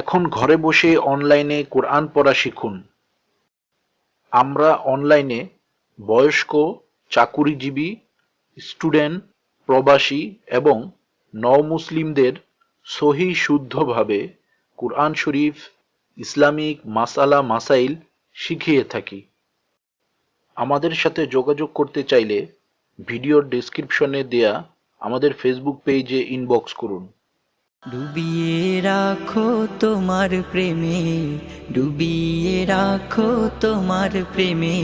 এখন ঘরে বসে অনলাইনে কোরআন পড়া শিখুন। আমরা অনলাইনে বয়স্ক, চাকুরিজীবী, স্টুডেন্ট, প্রবাসী এবং নও-মুসলিমদের সহিহ শুদ্ধভাবে কুরআন শরীফ, ইসলামিক মাসআলা মাসাইল শিখিয়ে থাকি। আমাদের সাথে যোগাযোগ করতে চাইলে ভিডিওর ডেসক্রিপশনে দেয়া আমাদের ফেসবুক পেজে ইনবক্স করুন। ডুবিয়ে রাখো তোমার প্রেমে, ডুবিয়ে রাখো তোমার প্রেমে,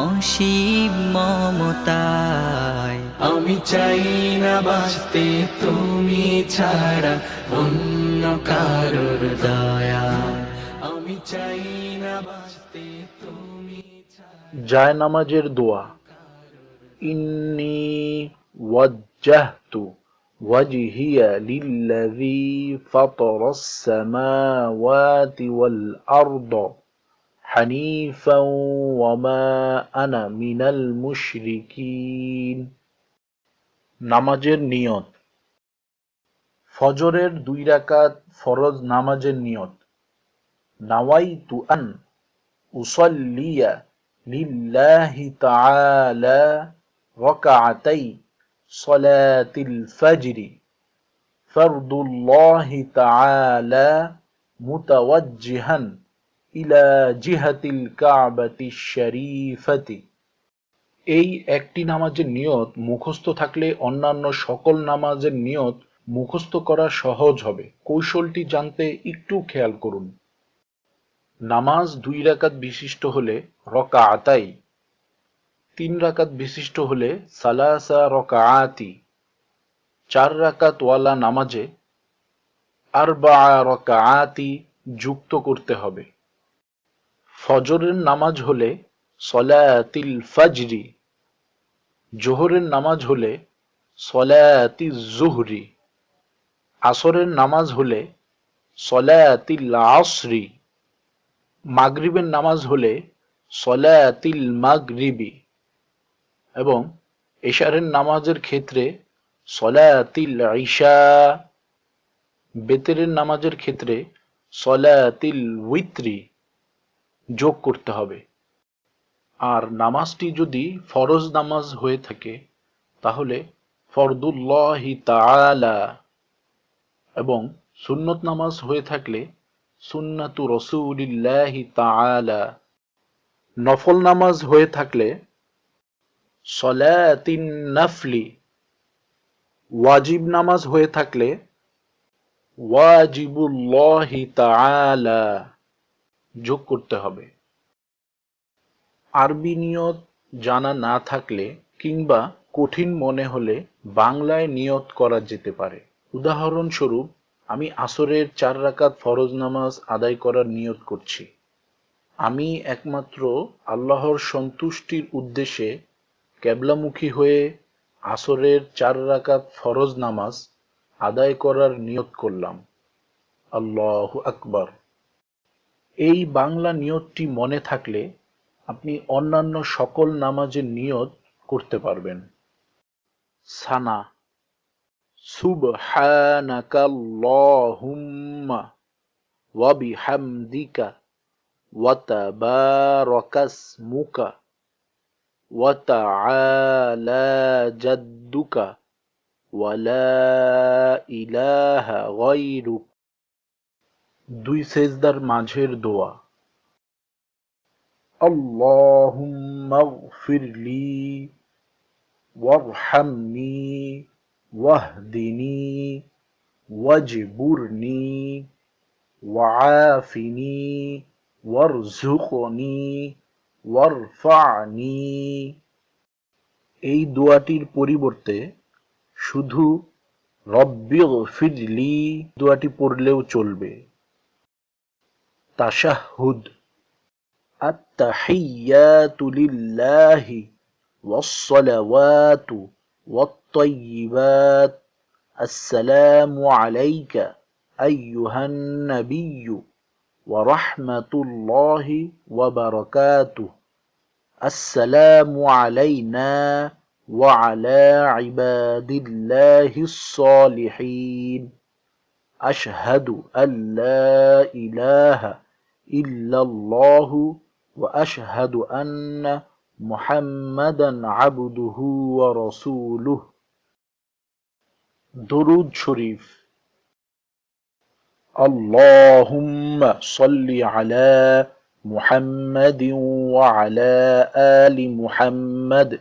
অসীম মমতায়। আমি চাই না বাঁচতে তুমি ছাড়া অন্য কারোর দয়া। আমি চাই না বাঁচতে তুমি ছাড়া। জায়নামাজের দোয়া। ইন্নী ওয়াজ্জাহতু ওয়াজহিয়া লিল্লাযী ফাতারাস সামাওয়াতি ওয়াল আরদ হানিফাও ওয়া মা আনা মিনাল মুশরিকিন। নামাজের নিয়ত। ফজরের 2 রাকাত ফরজ নামাজের নিয়ত। নাওয়াইতু আন উসাল্লিয়া লিল্লাহি তাআলা রাকাআতাই সলাতিল ফাজরি ফারদুল্লাহি তাআলা মুতাওয়াজ্জিহান ইলা জিহাতিল কাবাতিশ শরীফাতি। এই একটি নামাজের নিয়ত মুখস্থ থাকলে অন্যান্য সকল নামাজের নিয়ত মুখস্থ করা সহজ হবে। কৌশলটি জানতে একটু খেয়াল করুন। নামাজ 2 রাকাত বিশিষ্ট হলে রকাআতাই, 3 রাকাত বিশিষ্ট হলে সালাসা রকাআতি, 4 রাকাত ওয়ালা নামাজে আরবাআ রকাআতি যুক্ত করতে হবে। ফজরের নামাজ হলে সলাতিল ফাজরি, জোহরের নামাজ হলে সলাতিজ জুহরি, আসরের নামাজ হলে সলাতিল আসরি, মাগরিবের নামাজ হলে সলাতিল মাগরিবি এবং এশারের নামাজের ক্ষেত্রে সলাতিল ইশা, বেতেরের নামাজের ক্ষেত্রে সলাতিল উইত্রি যোগ করতে হবে। আর নামাজটি যদি ফরজ নামাজ হয়ে থাকে তাহলে ফরদুল্লাহি তাআলা এবং সুন্নত নামাজ হয়ে থাকলে সুন্নাতু রাসূলিল্লাহি তাআলা। নফল নামাজ হয়ে থাকলে সলাতিন নফলি, ওয়াজিব নামাজ হয়ে থাকলে ওয়াজিবুল্লাহি তাআলা যোগ করতে হবে। আরবি নিয়ত জানা না থাকলে কিংবা কঠিন মনে হলে বাংলায় নিয়ত করা যেতে পারে। উদাহরণস্বরূপ, আমি আসরের 4 রাকাত ফরজ নামাজ আদায় করার নিয়ত করছি। আমি একমাত্র আল্লাহর সন্তুষ্টির উদ্দেশ্যে কেবলামুখী হয়ে আসরের 4 রাকাত ফরজ নামাজ আদায় করার নিয়ত করলাম। আল্লাহু আকবার। এই বাংলা নিয়তটি মনে থাকলে আপনি অন্যান্য সকল নামাজের নিয়ত করতে পারবেন। সানা। সুবহানাকাল্লাহুম্মা ওয়া বিহামদিকা ওয়া তাবারাকাসমুকা ওয়া তাআলা জাদ্দুকা ওয়া লা ইলাহা গায়রুক। 2 সেজদার মাঝের দোয়া। আল্লাহুম্মাগফিরলি ওয়ারহামনি ওয়াহদিনি ওয়াজবুরনি ওয়াআফিনি ওয়ারযুকনি ওয়ারফা'নি। এই দোয়াটির পরিবর্তে শুধু রব্বিগফিরলি দোয়াটি পড়লেও চলবে। তাশাহুদ। আত-তাহিয়াতু লিল্লাহি ওয়াস-সালাওয়াতু ওয়াত-তাইয়্যিবাত। আসসালামু আলাইকা আইয়ুহান নাবিয়্যু ওয়া রাহমাতুল্লাহি ওয়া বারাকাতুহু। আসসালামু আলাইনা ওয়া আলা ইবাদিল্লাহিস সালিহিন। أشهد أن لا إله إلا الله وأشهد أن محمدا عبده ورسوله. درود شريف. اللهم صل على محمد وعلى آل محمد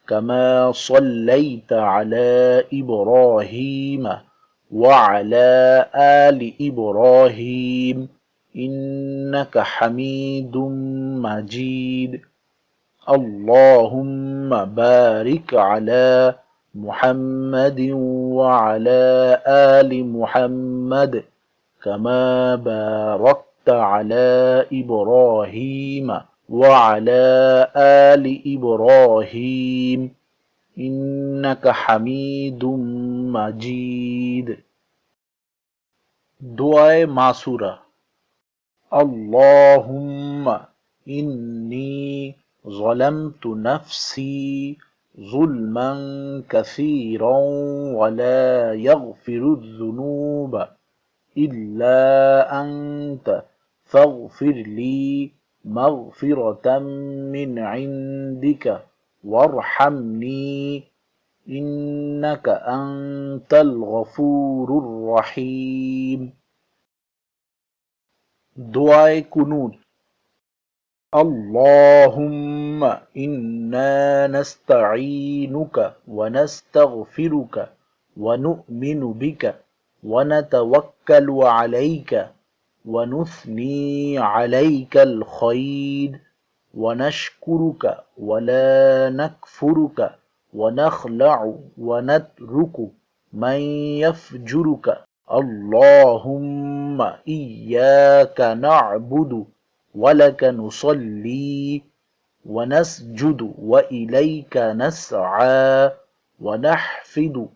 كما صليت على إبراهيم وعلى آل إبراهيم إنك حميد مجيد. اللهم بارك على محمد وعلى آل محمد كما باركت على إبراهيم وعلى آل إبراهيم إنك حميد مجيد. دعاء معصورة. اللهم إني ظلمت نفسي ظلما كثيرا ولا يغفر الذنوب إلا أنت فاغفر لي مغفرة من عندك وارحمني إنك أنت الغفور الرحيم. دعاء كنوت. اللهم إنا نستعينك ونستغفرك ونؤمن بك ونتوكل عليك ونثني عليك الخير ونشكرك ولا نكفرك ونخلع ونترك من يفجرك. اللهم إياك نعبد ولك نصلي ونسجد وإليك نسعى ونحفد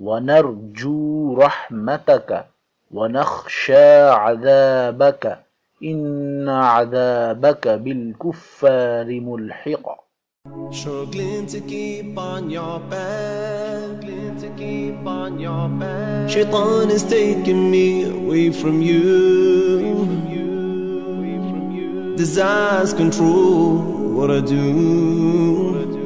ونرجو رحمتك ونخشى عذابك إن عذابك بالكفار ملحق. Struggling to keep on your back, Shaitan is taking me away from you. Desires control what I do.